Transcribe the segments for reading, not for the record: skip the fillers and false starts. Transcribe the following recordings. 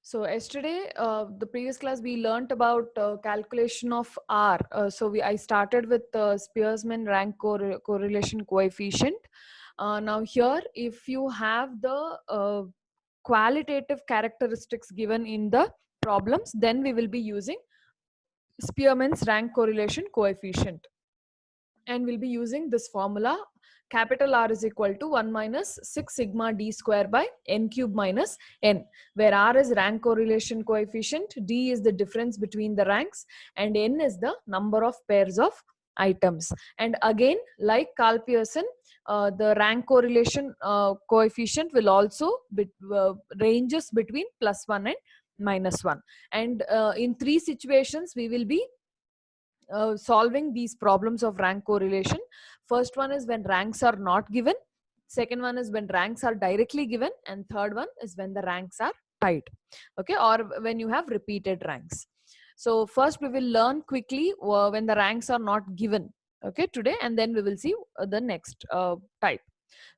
So yesterday, the previous class, we learnt about calculation of R. I started with Spearman rank correlation coefficient. Now here, if you have the qualitative characteristics given in the problems, then we will be using Spearman's rank correlation coefficient. And we'll be using this formula. Capital R is equal to 1 minus 6 sigma d square by n cube minus n, where R is rank correlation coefficient, D is the difference between the ranks, and n is the number of pairs of items. And again, like Carl Pearson, the rank correlation coefficient will also ranges between +1 and -1. And in 3 situations, we will be solving these problems of rank correlation. First one is when ranks are not given. Second one is when ranks are directly given. And third one is when the ranks are tied. Okay, or when you have repeated ranks. So first we will learn quickly when the ranks are not given. Okay, today, and then we will see the next type.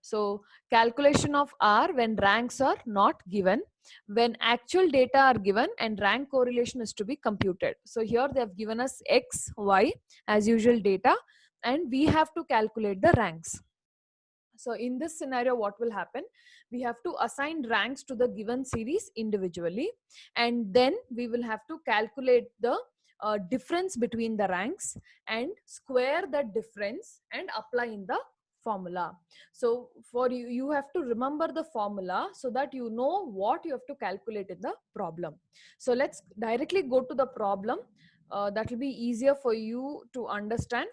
So calculation of R when ranks are not given, when actual data are given and rank correlation is to be computed. So here they have given us X, Y as usual data, and we have to calculate the ranks. So in this scenario, what will happen? We have to assign ranks to the given series individually, and then we will have to calculate the difference between the ranks and square that difference and apply in the formula. So for you, you have to remember the formula so that you know what you have to calculate in the problem. So let's directly go to the problem. That will be easier for you to understand.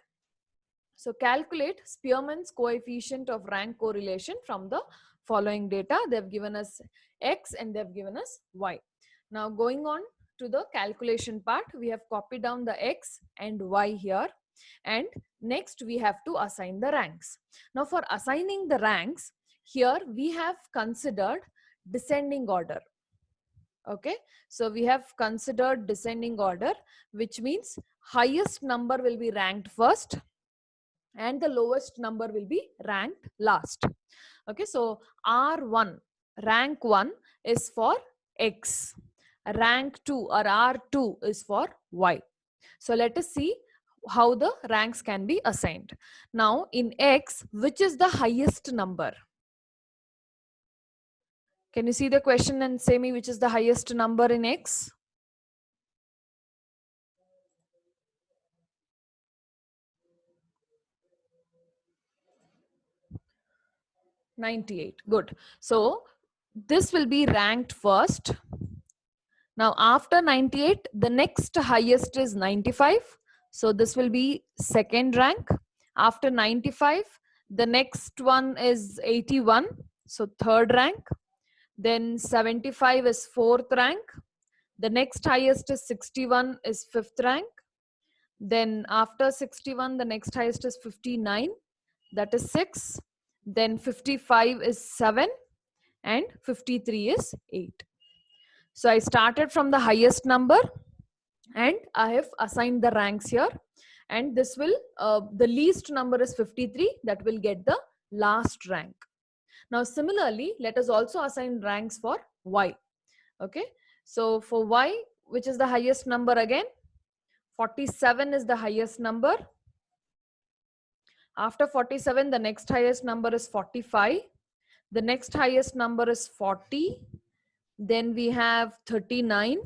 So calculate Spearman's coefficient of rank correlation from the following data. They've given us X and they've given us Y. Now going on to the calculation part, we have copied down the X and Y here. And next we have to assign the ranks. Now for assigning the ranks, here we have considered descending order. Okay, so we have considered descending order, which means highest number will be ranked first and the lowest number will be ranked last. Okay, so R1, rank 1 is for X, rank 2 or R2 is for Y. So let us see how the ranks can be assigned. Now in X, which is the highest number? Can you see the question and say me which is the highest number in X? $98. Good. So this will be ranked first. Now after 98, the next highest is 95. So this will be second rank. After 95, the next one is 81. So third rank. Then 75 is fourth rank. The next highest is 61 is fifth rank. Then after 61, the next highest is 59. That is 6. Then 55 is 7. And 53 is 8. So I started from the highest number and I have assigned the ranks here, and this will the least number is 53, that will get the last rank. Now similarly, let us also assign ranks for Y. Okay, so for Y, which is the highest number again? 47 is the highest number. After 47, the next highest number is 45. The next highest number is 40. Then we have 39.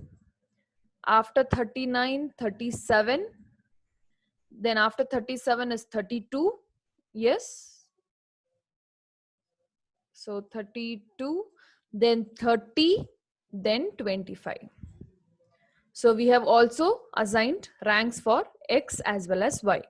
After 39, 37. Then after 37 is 32. Yes. So 32, then 30, then 25. So we have also assigned ranks for X as well as Y.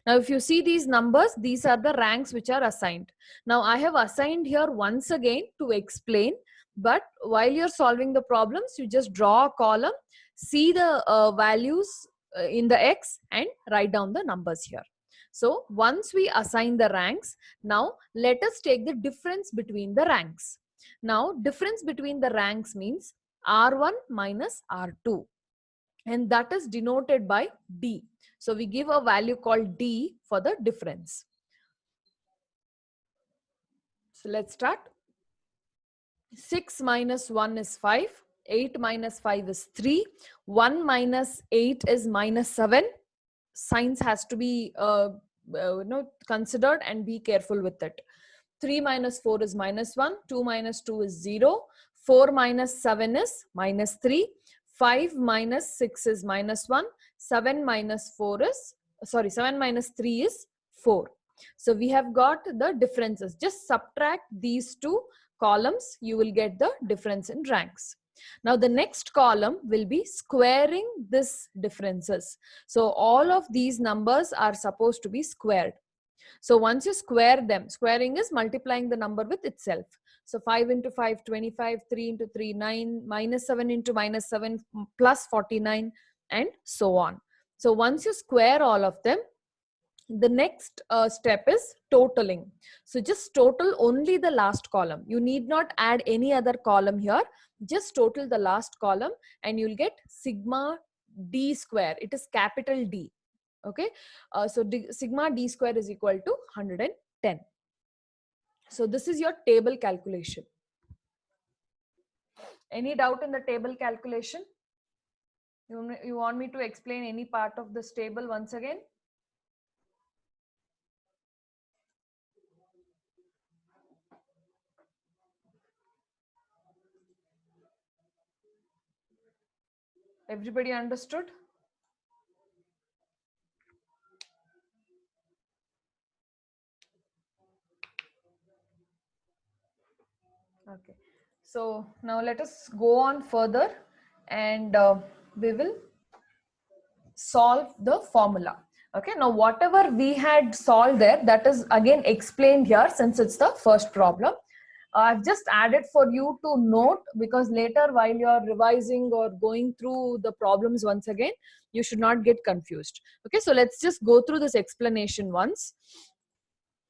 Now if you see these numbers, these are the ranks which are assigned. Now I have assigned here once again to explain, but while you're solving the problems, you just draw a column, see the values in the X and write down the numbers here. So once we assign the ranks, now let us take the difference between the ranks. Now difference between the ranks means R1 minus R2, and that is denoted by D. So we give a value called D for the difference. So let's start. 6 minus 1 is 5. 8 minus 5 is 3. 1 minus 8 is minus 7. Signs has to be considered, and be careful with it. 3 minus 4 is minus 1. 2 minus 2 is 0. 4 minus 7 is minus 3. 5 minus 6 is minus 1. 7 minus 4 is, 7 minus 3 is 4. So we have got the differences. Just subtract these two columns, you will get the difference in ranks. Now the next column will be squaring this differences. So all of these numbers are supposed to be squared. So once you square them, squaring is multiplying the number with itself. So 5 into 5, 25, 3 into 3, 9, minus 7 into minus 7, plus 49, and so on. So once you square all of them, the next step is totaling. So just total only the last column. You need not add any other column here. Just total the last column and you'll get sigma d square. It is capital D. Okay. Sigma d square is equal to 110. So this is your table calculation. Any doubt in the table calculation? You want me to explain any part of this table once again? Everybody understood? Okay. So now let us go on further and we will solve the formula. Okay. Now whatever we had solved there, that is again explained here since it's the first problem. I've just added for you to note, because later while you're revising or going through the problems once again, you should not get confused. Okay, so let's just go through this explanation once.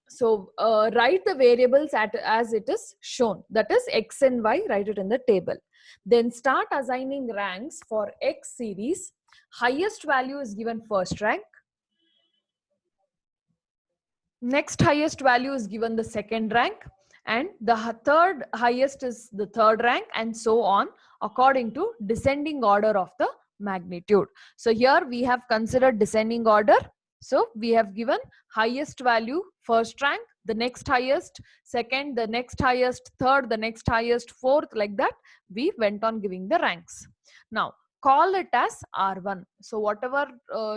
So write the variables as it is shown, that is x and y, write it in the table. Then start assigning ranks for x series. Highest value is given first rank. Next highest value is given the second rank, and the third highest is the third rank, and so on according to descending order of the magnitude. So here we have considered descending order. So we have given highest value first rank, the next highest second, the next highest third, the next highest fourth, like that we went on giving the ranks. Now call it as R1. So whatever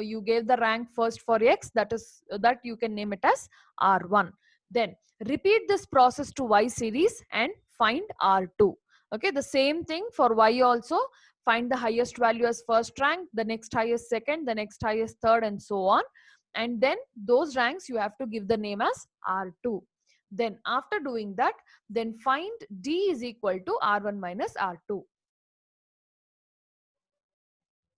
you gave the rank first for X, that you can name it as R1. Then repeat this process to Y series and find R2. Okay, the same thing for Y also. Find the highest value as first rank, the next highest second, the next highest third, and so on. And then those ranks you have to give the name as R2. Then after doing that, then find D is equal to R1 minus R2.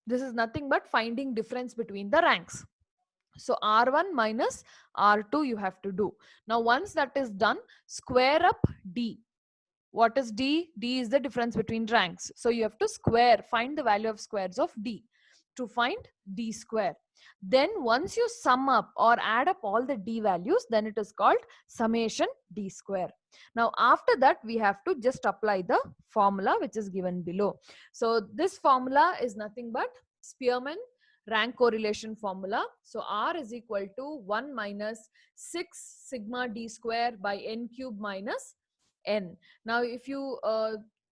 This is nothing but finding difference between the ranks. So R1 minus R2 you have to do. Now once that is done, square up D. What is D? D is the difference between ranks. So you have to find the value of squares of D to find D square. Then once you sum up or add up all the D values, then it is called summation D square. Now after that, we have to just apply the formula which is given below. So this formula is nothing but Spearman rank correlation formula. So R is equal to 1 minus 6 sigma D square by n cube minus n. Now if you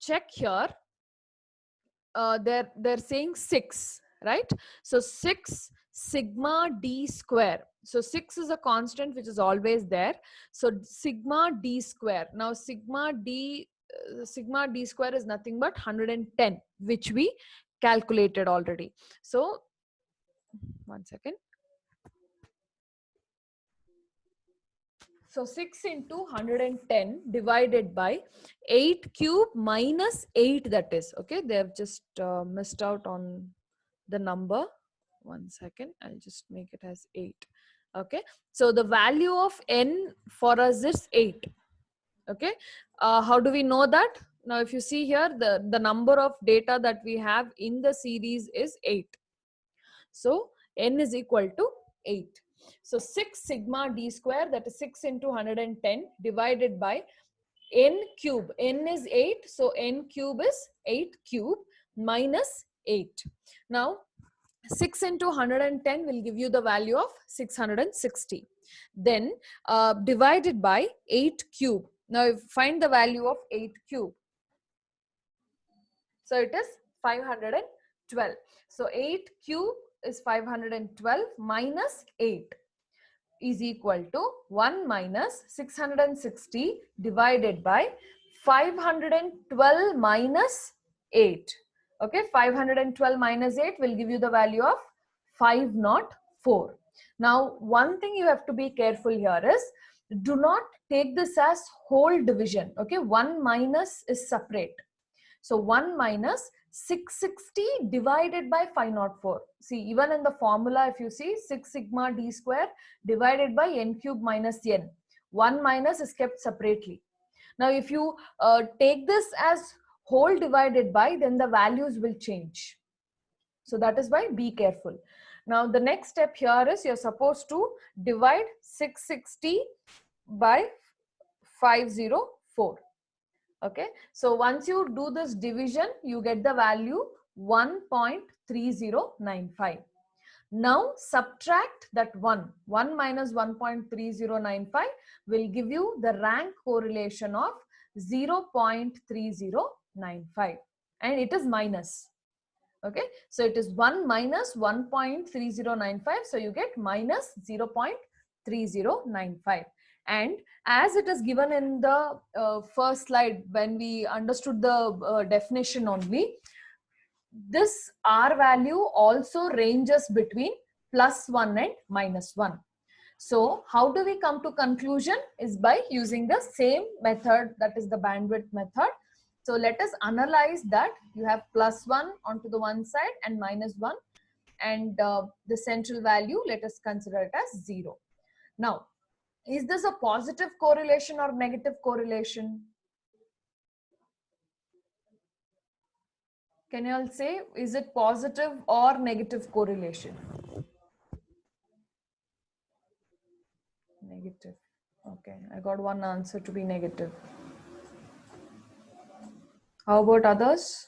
check here, they're saying 6, right? So 6 sigma D square. So 6 is a constant which is always there. So sigma D square. Now sigma D square is nothing but 110, which we calculated already. So one second. So 6 into 110 divided by 8 cube minus 8, that is. Okay, they have just missed out on the number. One second, I'll just make it as 8. Okay, so the value of n for us is 8. Okay, how do we know that? Now if you see here, the number of data that we have in the series is 8. So n is equal to 8. So 6 sigma D square, that is 6 into 110 divided by n cube, n is 8, so n cube is 8 cube minus 8. Now 6 into 110 will give you the value of 660. Then divided by 8 cube. Now find the value of 8 cube. So it is 512. So 8 cube is 512 minus 8 is equal to 1 minus 660 divided by 512 minus 8. Okay, 512 minus 8 will give you the value of 504. Now, one thing you have to be careful here is, do not take this as whole division. Okay, 1 minus is separate. So 1 minus 660 divided by 504. See, even in the formula, if you see 6 sigma d square divided by n cube minus n, 1 minus is kept separately. Now, if you take this as whole divided by, then the values will change. So that is why be careful. Now, the next step here is you're supposed to divide 660 by 504. Okay, so once you do this division, you get the value 1.3095. Now subtract that 1 minus 1.3095 will give you the rank correlation of 0.3095, and it is minus. Okay, so it is 1 minus 1.3095, so you get minus 0.3095. And as it is given in the first slide, when we understood the definition only, this R value also ranges between +1 and -1. So how do we come to conclusion is by using the same method, that is the bandwidth method. So let us analyze that. You have +1 onto the one side and -1, and the central value, let us consider it as 0. Now, is this a positive correlation or negative correlation? Can you all say, is it positive or negative correlation? Negative. Okay, I got one answer to be negative. How about others?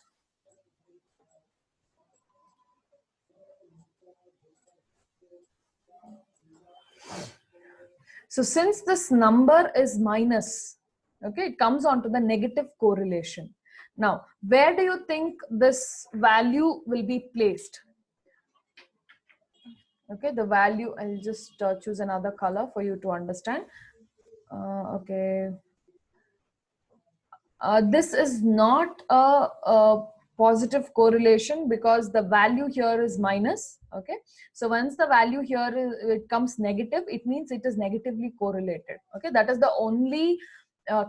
So since this number is minus, okay, it comes on to the negative correlation. Now, where do you think this value will be placed? Okay, the value, I'll just choose another color for you to understand. Okay. This is not a positive correlation because the value here is minus. Okay, so once the value here it comes negative, it means it is negatively correlated. Okay, that is the only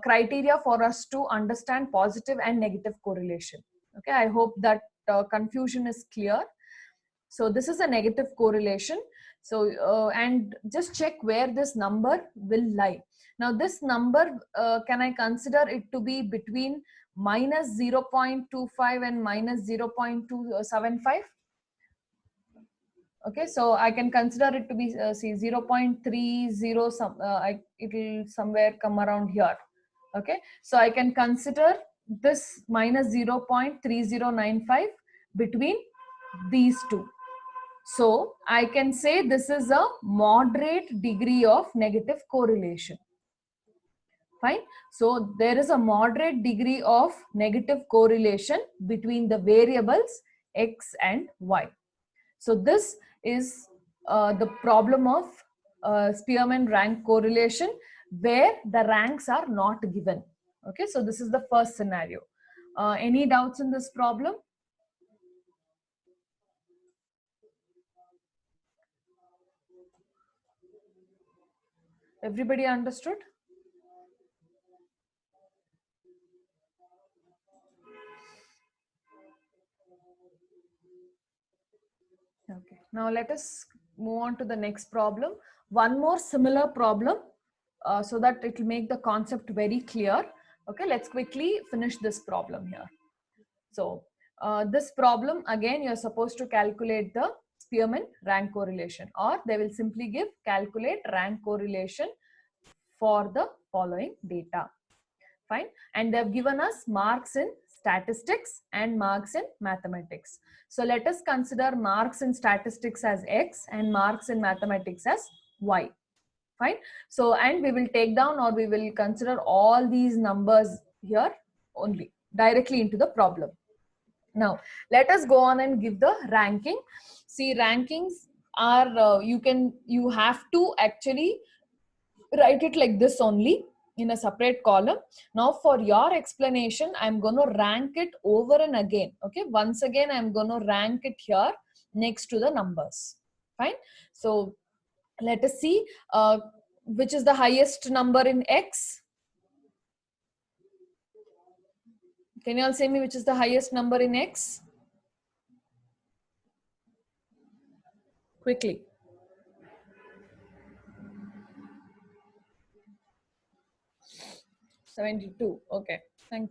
criteria for us to understand positive and negative correlation. Okay, I hope that confusion is clear. So this is a negative correlation. So and just check where this number will lie. Now this number, can I consider it to be between minus 0.25 and minus 0.275? Okay, so I can consider it to be see 0.30 some, it will somewhere come around here. Okay, so I can consider this minus 0.3095 between these two. So I can say this is a moderate degree of negative correlation. Fine. So there is a moderate degree of negative correlation between the variables x and y. So this is the problem of Spearman rank correlation where the ranks are not given. Okay, so this is the first scenario. Any doubts in this problem? Everybody understood? Okay, now let us move on to the next problem. One more similar problem so that it will make the concept very clear. Okay, let's quickly finish this problem here. So this problem, again, you're supposed to calculate the Spearman rank correlation, or they will simply give calculate rank correlation for the following data. Fine. And they've given us marks in statistics and marks in mathematics. So let us consider marks in statistics as X and marks in mathematics as Y. Fine. So, and we will take down, or we will consider all these numbers here only directly into the problem. Now, let us go on and give the ranking. See, rankings are, you have to actually write it like this only in a separate column. Now for your explanation, I'm going to rank it over and again. Okay, once again I'm going to rank it here next to the numbers. Fine. So let us see which is the highest number in X. Can you all say me which is the highest number in X? Quickly. 72. Okay.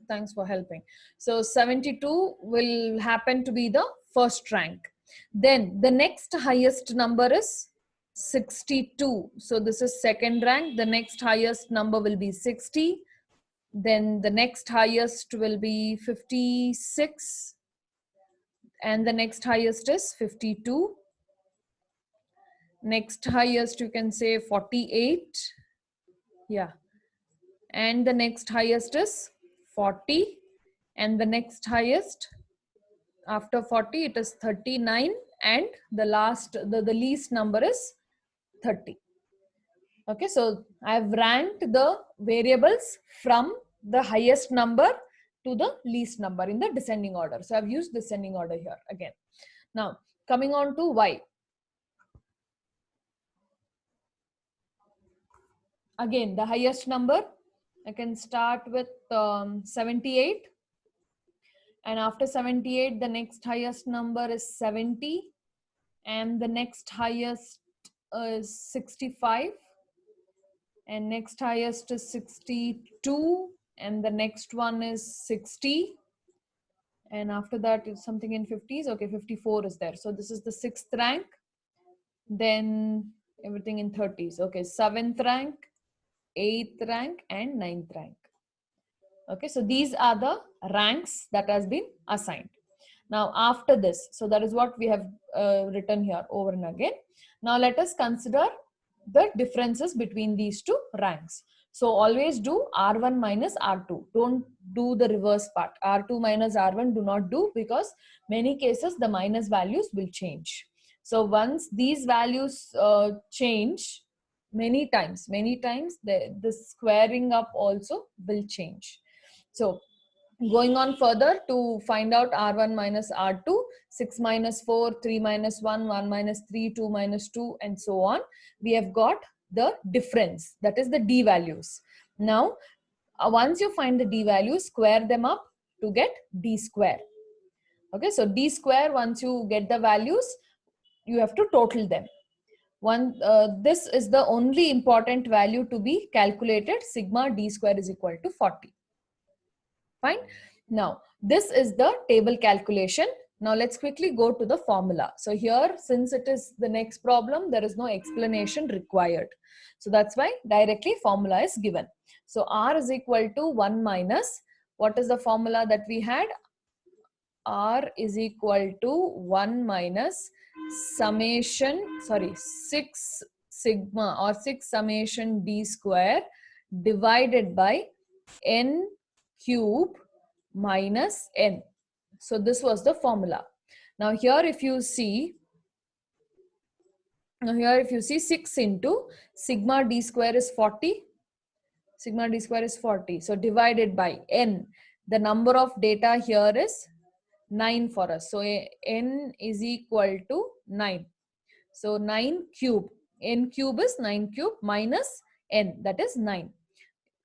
Thanks for helping. So 72 will happen to be the first rank. Then the next highest number is 62. So this is second rank. The next highest number will be 60. Then the next highest will be 56. And the next highest is 52. Next highest you can say 48. Yeah. And the next highest is 40, and the next highest after 40 it is 39, and the least number is 30. Okay, so I have ranked the variables from the highest number to the least number in the descending order. So I've used descending order here again. Now coming on to Y. Again, the highest number, I can start with 78, and after 78 the next highest number is 70, and the next highest is 65, and next highest is 62, and the next one is 60, and after that is something in 50s. Okay, 54 is there. So this is the 6th rank. Then everything in 30s. Okay, 7th rank, 8th rank, and 9th rank. Okay, so these are the ranks that has been assigned. Now after this, so that is what we have written here over and again. Now let us consider the differences between these two ranks. So always do R1 minus R2. Don't do the reverse part. R2 minus R1 do not do, because many cases the minus values will change. So once these values change many times, the squaring up also will change. So going on further to find out R1 minus R2, 6 minus 4, 3 minus 1, 1 minus 3, 2 minus 2, and so on. We have got the difference, that is the D values. Now, once you find the D values, square them up to get D square. Okay, so D square, once you get the values, you have to total them. This is the only important value to be calculated. Sigma D square is equal to 40. Fine. Now, this is the table calculation. Now, let's quickly go to the formula. So here, since it is the next problem, there is no explanation required. So that's why directly formula is given. So R is equal to 1 minus, what is the formula that we had? R is equal to 1 minus summation, 6 sigma or 6 summation D square divided by N cube minus N. So this was the formula. Now here if you see 6 into sigma D square is 40. Sigma D square is 40. So divided by N. The number of data here is 9 for us. So N is equal to 9. So 9 cube. N cube is 9 cube minus N, that is 9,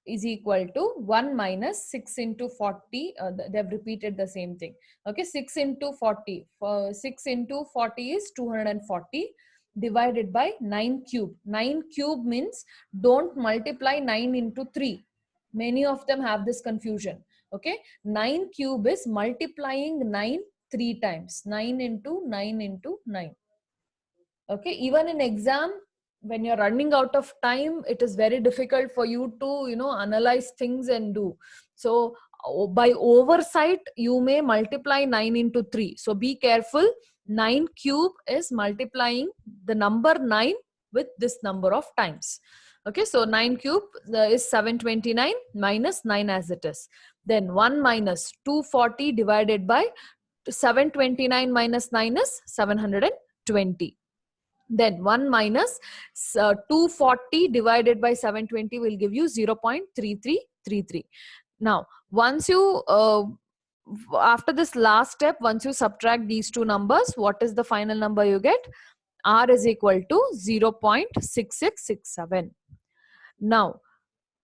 is equal to 1 minus 6 into 40. They have repeated the same thing. Okay, 6 into 40. 6 into 40 is 240 divided by 9 cube. 9 cube means don't multiply 9 into 3. Many of them have this confusion. Okay, 9 cube is multiplying 9 3 times. 9 into 9 into 9. Okay, even in exam, when you're running out of time, it is very difficult for you to, analyze things and do. So by oversight, you may multiply 9 into 3. So be careful. 9 cube is multiplying the number 9 with this number of times. Okay, so 9 cube is 729 minus 9 as it is. Then 1 minus 240 divided by 729 minus 9 is 720. Then 1 minus 240 divided by 720 will give you 0.3333. Now, once you, after this last step, once you subtract these two numbers, what is the final number you get? R is equal to 0.6667. Now,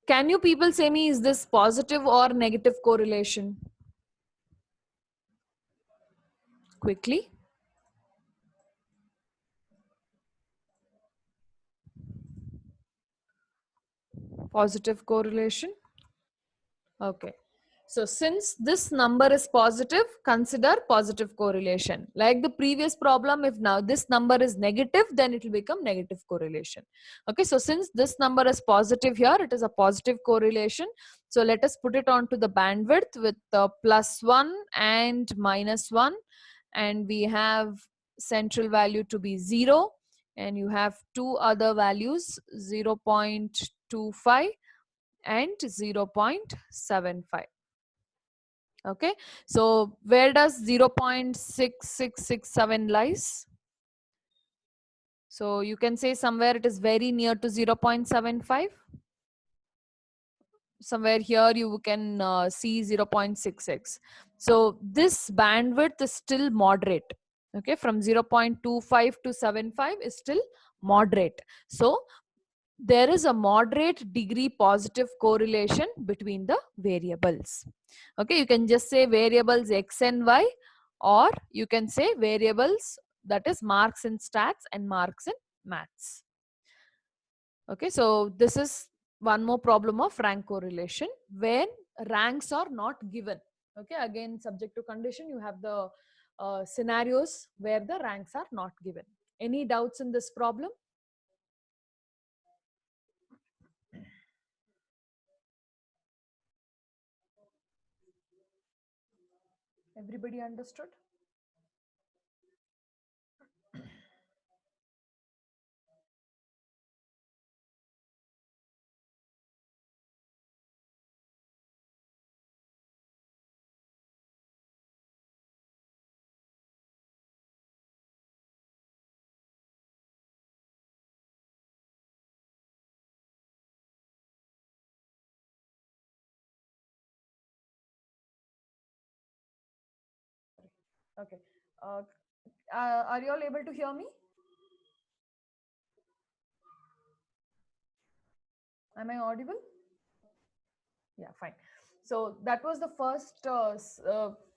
can you people say me, is this positive or negative correlation? Quickly. Positive correlation. Okay. So since this number is positive, consider positive correlation. Like the previous problem, if now this number is negative, then it will become negative correlation. Okay, so since this number is positive here, it is a positive correlation. So let us put it onto the bandwidth with +1 and -1. And we have central value to be 0. And you have two other values, 0.25 and 0.75. Okay, so where does 0.6667 lies? So you can say somewhere it is very near to 0.75. Somewhere here you can see 0.66. So this bandwidth is still moderate. Okay, from 0.25 to 75 is still moderate. So there is a moderate degree positive correlation between the variables. Okay, you can just say variables x and y, or you can say variables that is marks in stats and marks in maths. Okay, so this is one more problem of rank correlation when ranks are not given. Okay, again subject to condition, you have the scenarios where the ranks are not given. Any doubts in this problem? Everybody understood? Okay. Uh, are you all able to hear me? Am I audible? Yeah, fine. So that was the first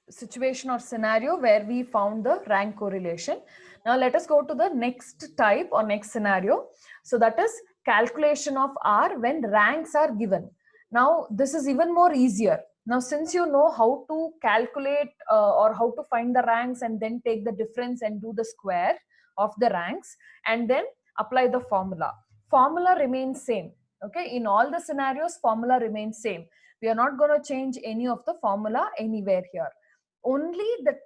situation or scenario where we found the rank correlation. Now let us go to the next type or next scenario. So that is calculation of R when ranks are given. Now this is even more easier. Now since you know how to calculate or how to find the ranks and then take the difference and do the square of the ranks and then apply the formula. Formula remains same. Okay, in all the scenarios, formula remains same. We are not going to change any of the formula anywhere here. Only the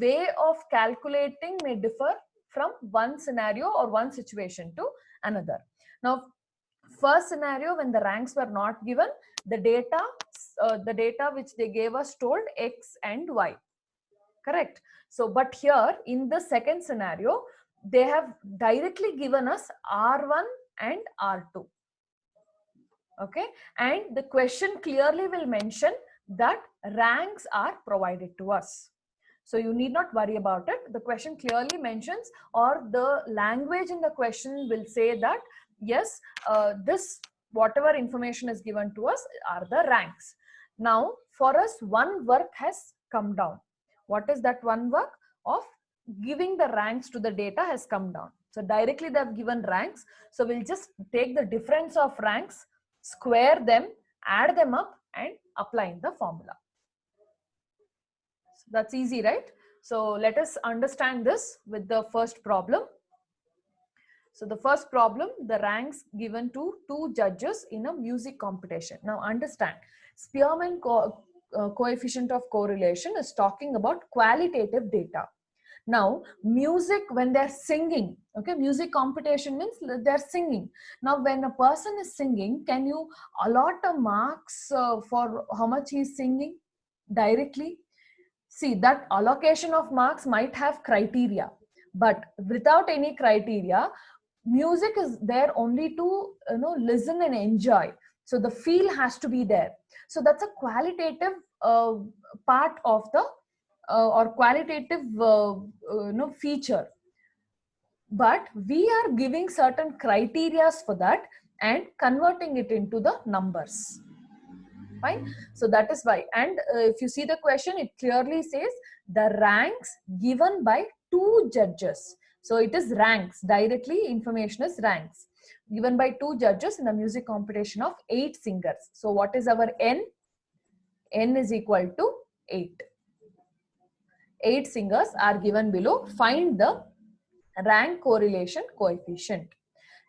way of calculating may differ from one scenario or one situation to another. Now, first scenario, when the ranks were not given, the data which they gave us told x and y. Correct. So, but here in the second scenario, they have directly given us R1 and R2. Okay, and the question clearly will mention that ranks are provided to us. So you need not worry about it. The question clearly mentions, or the language in the question will say that yes, this whatever information is given to us are the ranks. Now for us, one work has come down. What is that one work? Of giving the ranks to the data has come down. So directly they have given ranks. So we'll just take the difference of ranks, square them, add them up and apply in the formula. So that's easy, right? So let us understand this with the first problem. So the first problem, the ranks given to two judges in a music competition. Now understand, Spearman coefficient of correlation is talking about qualitative data. Now music, when they're singing, okay, music competition means they're singing. Now when a person is singing, can you allot a marks for how much he is singing directly? See, that allocation of marks might have criteria, but without any criteria, music is there only to listen and enjoy. So the feel has to be there. So that's a qualitative part of the or qualitative feature. But we are giving certain criterias for that and converting it into the numbers. Fine. So that is why. And if you see the question, it clearly says the ranks given by two judges. So it is ranks, directly information is ranks given by two judges in a music competition of 8 singers. So what is our n? N is equal to 8. 8 singers are given below. Find the rank correlation coefficient.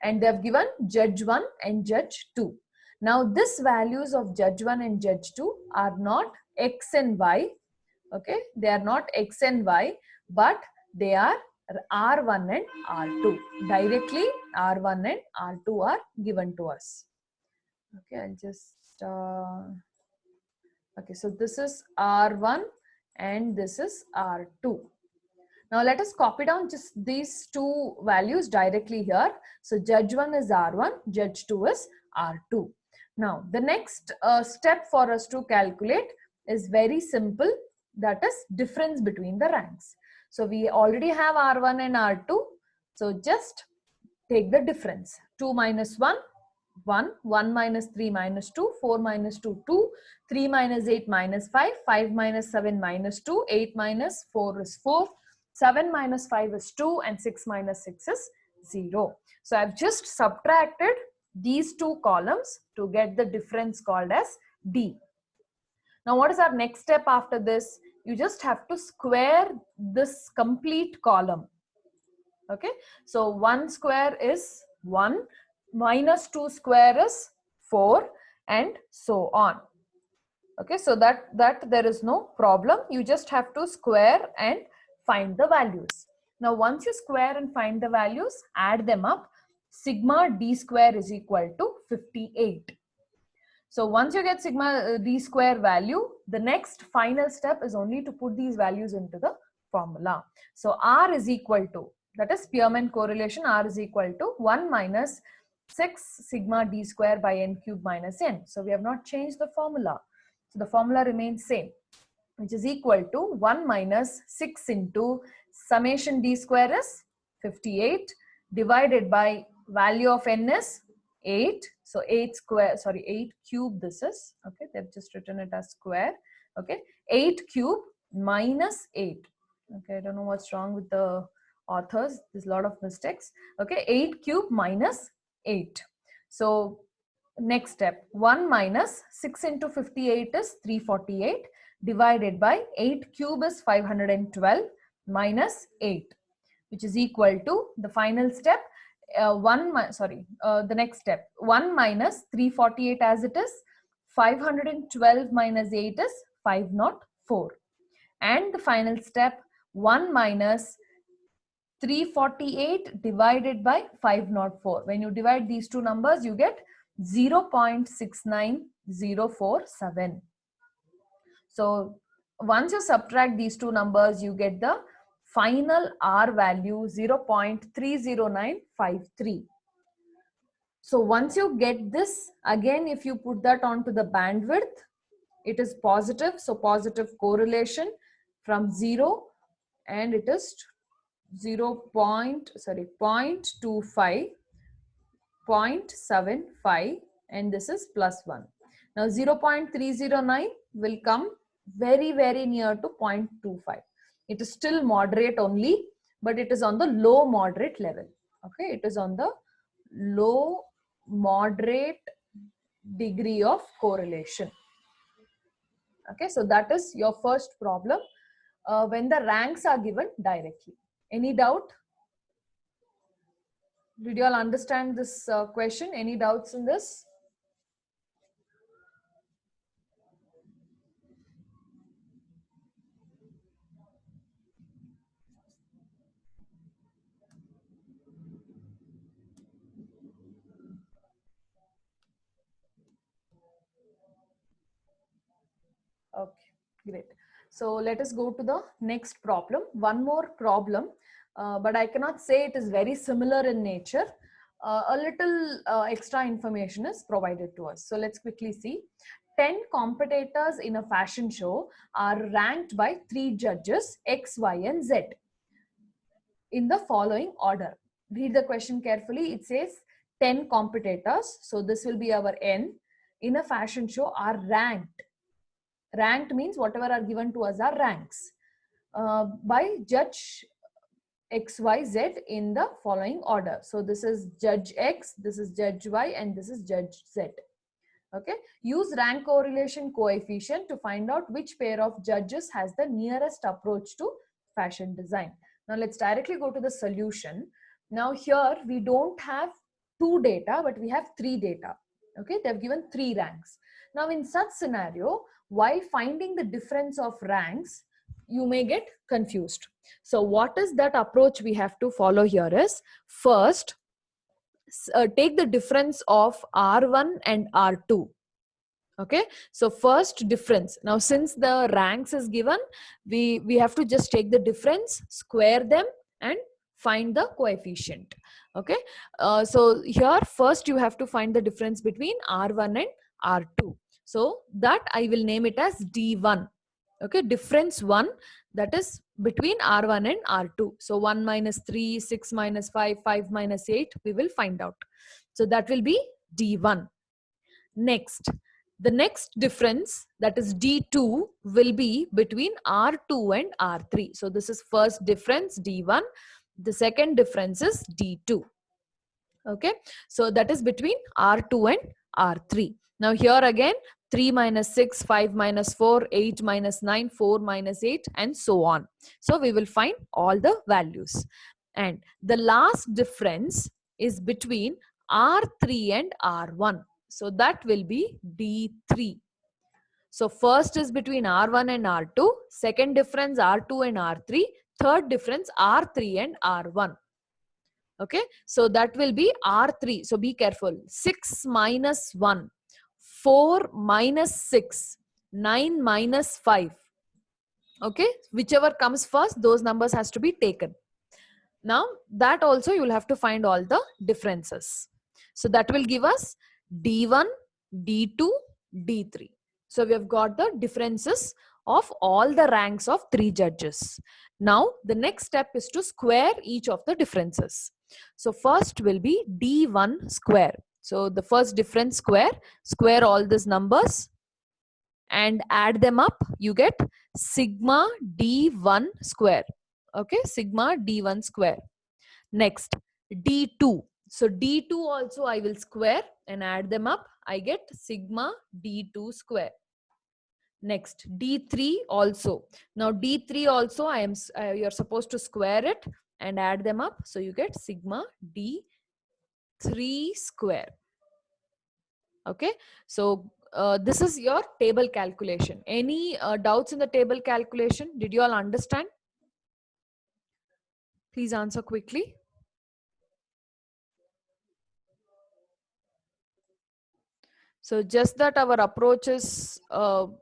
And they have given judge 1 and judge 2. Now this values of judge 1 and judge 2 are not x and y. Okay, they are not x and y, but they are R1 and R2. Directly R1 and R2 are given to us. Okay, I'll just okay, so this is R1 and this is R2. Now let us copy down just these two values directly here. So judge 1 is R1, judge 2 is R2. Now the next step for us to calculate is very simple, that is difference between the ranks. So we already have R1 and R2. So just take the difference. 2 minus 1, 1, 1 minus 3 minus 2, 4 minus 2, 2, 3 minus 8 minus 5, 5 minus 7 minus 2, 8 minus 4 is 4, 7 minus 5 is 2 and 6 minus 6 is 0. So I've just subtracted these two columns to get the difference called as D. Now what is our next step after this? You just have to square this complete column. Okay, so 1 square is 1, minus 2 square is 4 and so on. Okay, so that there is no problem. You just have to square and find the values. Now once you square and find the values, add them up. Sigma d square is equal to 58. So once you get sigma d square value, the next final step is only to put these values into the formula. So R is equal to, that is Spearman correlation, R is equal to 1 minus 6 sigma d square by n cube minus n. So we have not changed the formula. So the formula remains same, which is equal to 1 minus 6 into summation d square is 58 divided by value of n is 8. So 8 square, sorry, 8 cube this is. Okay, they've just written it as square. Okay, 8 cube minus 8. Okay, I don't know what's wrong with the authors. There's a lot of mistakes. Okay, 8 cube minus 8. So next step, 1 minus 6 into 58 is 348 divided by 8 cube is 512 minus 8, which is equal to the final step. The next step, 1 minus 348 as it is, 512 minus 8 is 504. And the final step, 1 minus 348 divided by 504. When you divide these two numbers, you get 0.69047. So once you subtract these two numbers, you get the final R value 0.30953. So once you get this, again, if you put that onto the bandwidth, it is positive. So positive correlation from 0 and it is 0.25, 0.75 and this is plus 1. Now 0.309 will come very, very near to 0.25. It is still moderate only, but it is on the low moderate level. Okay, it is on the low moderate degree of correlation. Okay, so that is your first problem when the ranks are given directly. Any doubt? Did you all understand this question? Any doubts in this? Okay, great. So let us go to the next problem. One more problem, but I cannot say it is very similar in nature. A little extra information is provided to us. So let's quickly see. 10 competitors in a fashion show are ranked by 3 judges, X, Y, and Z, in the following order. Read the question carefully. It says 10 competitors. So this will be our N in a fashion show are ranked. Ranked means whatever are given to us are ranks by Judge XYZ in the following order. So this is Judge X, this is Judge Y, and this is Judge Z. Okay. Use rank correlation coefficient to find out which pair of judges has the nearest approach to fashion design. Now let's directly go to the solution. Now here we don't have 2 data, but we have 3 data. Okay, they've given 3 ranks. Now in such scenario, while finding the difference of ranks, you may get confused. So what is that approach we have to follow here is, first take the difference of R1 and R2. Okay, so first difference. Now since the ranks is given, we have to just take the difference, square them, and find the coefficient. Okay, so here first you have to find the difference between R1 and R2. So that I will name it as D1. Okay, difference 1, that is between R1 and R2. So 1 minus 3, 6 minus 5, 5 minus 8, we will find out. So that will be D1. Next, the next difference, that is D2, will be between R2 and R3. So this is first difference, D1. The second difference is D2. Okay, so that is between R2 and R3. Now here again, 3 minus 6, 5 minus 4, 8 minus 9, 4 minus 8, and so on. So we will find all the values. And the last difference is between R3 and R1. So that will be D3. So first is between R1 and R2, second difference R2 and R3, third difference R3 and R1. Okay, so that will be R3. So be careful. 6 minus 1, 4 minus 6, 9 minus 5. Okay, whichever comes first, those numbers has to be taken. Now that also you will have to find all the differences. So that will give us D1, D2, D3. So we have got the differences of all the ranks of 3 judges. Now the next step is to square each of the differences. So first will be D1 square. So the first difference square all these numbers and add them up. You get sigma D1 square. Okay, sigma D1 square. Next, D2. So D2 also I will square and add them up. I get sigma D2 square. Next, D3 also. Now D3 also you're supposed to square it and add them up. So you get sigma D3 square. Okay, so this is your table calculation. Any doubts in the table calculation? Did you all understand? Please answer quickly. So just that our approach is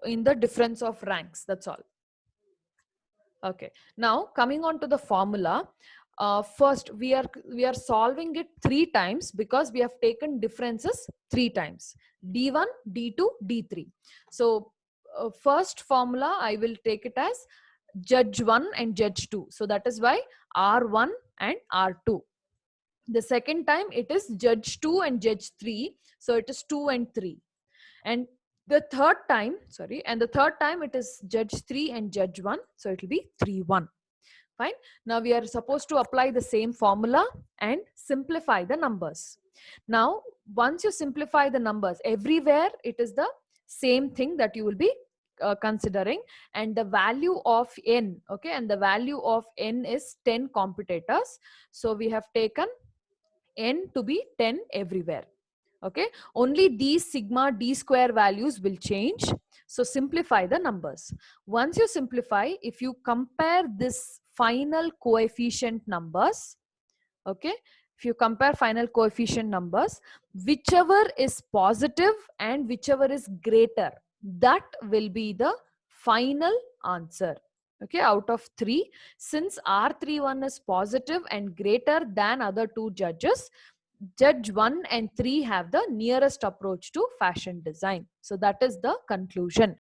in the difference of ranks. That's all. Okay. Now coming on to the formula. First, we are solving it 3 times because we have taken differences 3 times. D1, D2, D3. So first formula I will take it as judge 1 and judge 2. So that is why R1 and R2. The second time it is judge 2 and judge 3. So it is 2 and 3. And the third time it is judge 3 and judge 1. So it will be 3, 1. Fine. Now we are supposed to apply the same formula and simplify the numbers. Now, once you simplify the numbers, everywhere it is the same thing that you will be considering, and the value of n, okay, and the value of n is 10 competitors. So we have taken n to be 10 everywhere. Okay, only these sigma d square values will change. So simplify the numbers. Once you simplify, if you compare this final coefficient numbers, okay, if you compare final coefficient numbers, whichever is positive and whichever is greater, that will be the final answer. Okay, out of 3, since R31 is positive and greater than other 2 judges, judge 1 and 3 have the nearest approach to fashion design. So that is the conclusion.